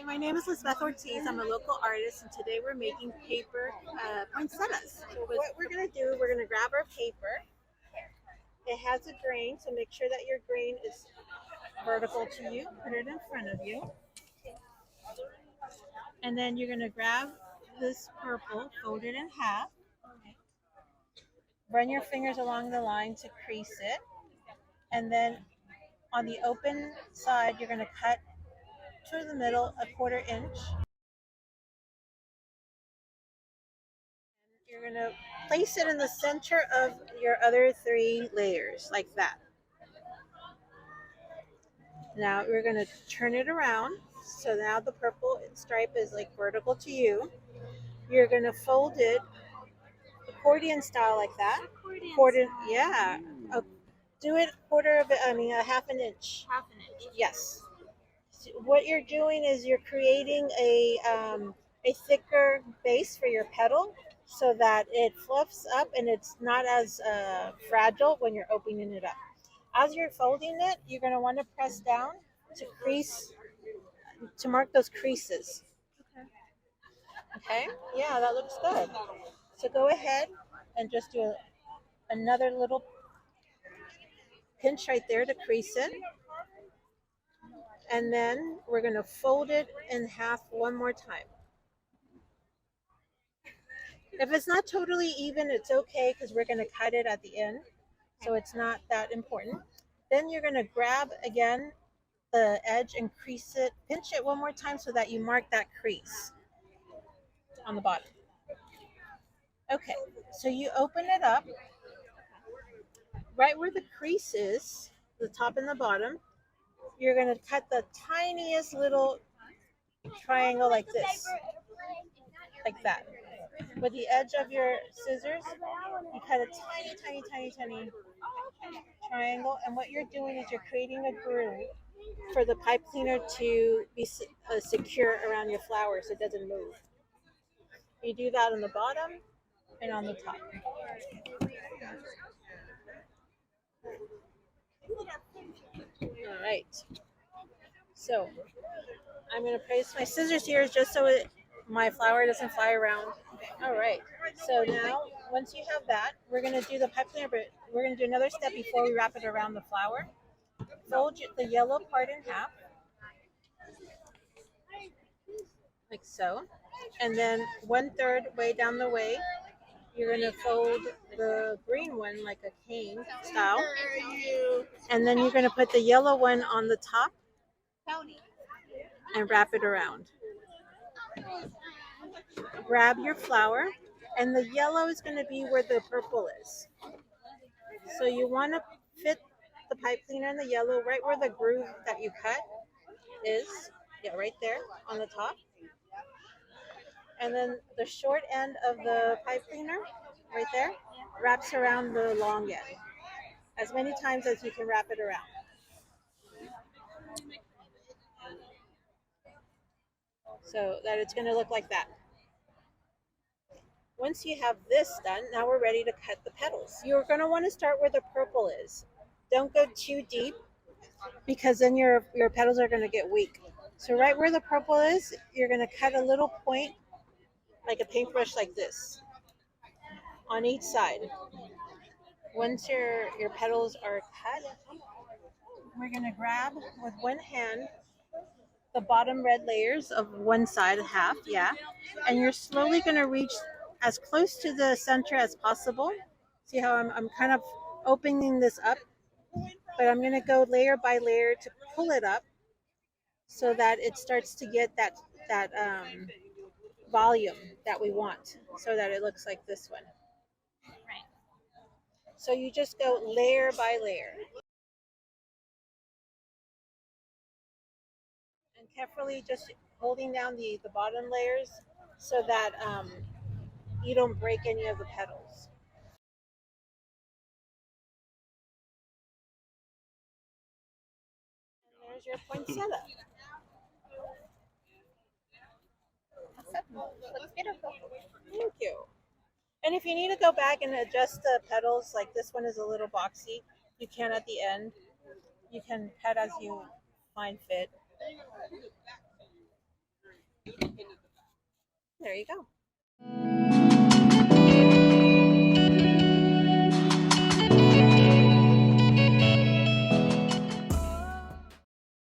Hi, my name is Lizbeth Ortiz. I'm a local artist, and today we're making paper poinsettias. So what we're going to do, we're going to grab our paper. It has a grain, so make sure that your grain is vertical to you. Put it in front of you. And then you're going to grab this purple, fold it in half. Run your fingers along the line to crease it. And then on the open side, you're going to cut to the middle a 1/4 inch. You're going to place it in the center of your other 3 layers, like that. Now we're going to turn it around. So now the purple stripe is like vertical to you. You're going to fold it accordion style like that. Accordion, yeah. Do it a half an inch. Half an inch. Yes. So what you're doing is you're creating a thicker base for your petal, so that it fluffs up and it's not as fragile when you're opening it up. As you're folding it, you're going to want to press down to mark those creases. Okay? Yeah, that looks good. So go ahead and just do another little pinch right there to crease it. And then we're going to fold it in half one more time. If it's not totally even, it's okay, because we're going to cut it at the end. So it's not that important. Then you're going to grab again the edge and crease it, pinch it one more time so that you mark that crease on the bottom. Okay, so you open it up. Right where the crease is, the top and the bottom, you're going to cut the tiniest little triangle like this, like that. With the edge of your scissors, you cut a tiny triangle, and what you're doing is you're creating a groove for the pipe cleaner to be secure around your flower so it doesn't move. You do that on the bottom and on the top. All right. So I'm going to place my scissors here just so my flower doesn't fly around. All right. So now, once you have that, we're going to do the pipe cleaner, but we're going to do another step before we wrap it around the flower. Fold the yellow part in half, like so. And then 1/3 way down the way, you're going to fold the green one like a cane style. And then you're going to put the yellow one on the top and wrap it around. Grab your flower, and the yellow is going to be where the purple is. So you want to fit the pipe cleaner in the yellow right where the groove that you cut is. Yeah, right there on the top. And then the short end of the pipe cleaner, right there, wraps around the long end. As many times as you can wrap it around. So that it's going to look like that. Once you have this done, now we're ready to cut the petals. You're going to want to start where the purple is. Don't go too deep, because then your petals are going to get weak. So right where the purple is, you're going to cut a little point, like a paintbrush like this, on each side. Once your petals are cut, we're going to grab with one hand the bottom red layers of one side half, yeah. And you're slowly going to reach as close to the center as possible. See how I'm kind of opening this up, but I'm going to go layer by layer to pull it up so that it starts to get that volume that we want, so that it looks like this one. Right. So you just go layer by layer. And carefully just holding down the bottom layers so that you don't break any of the petals. And there's your poinsettia. Looks beautiful. Thank you. And if you need to go back and adjust the petals, like this one is a little boxy, you can at the end. You can cut as you find fit. There you go.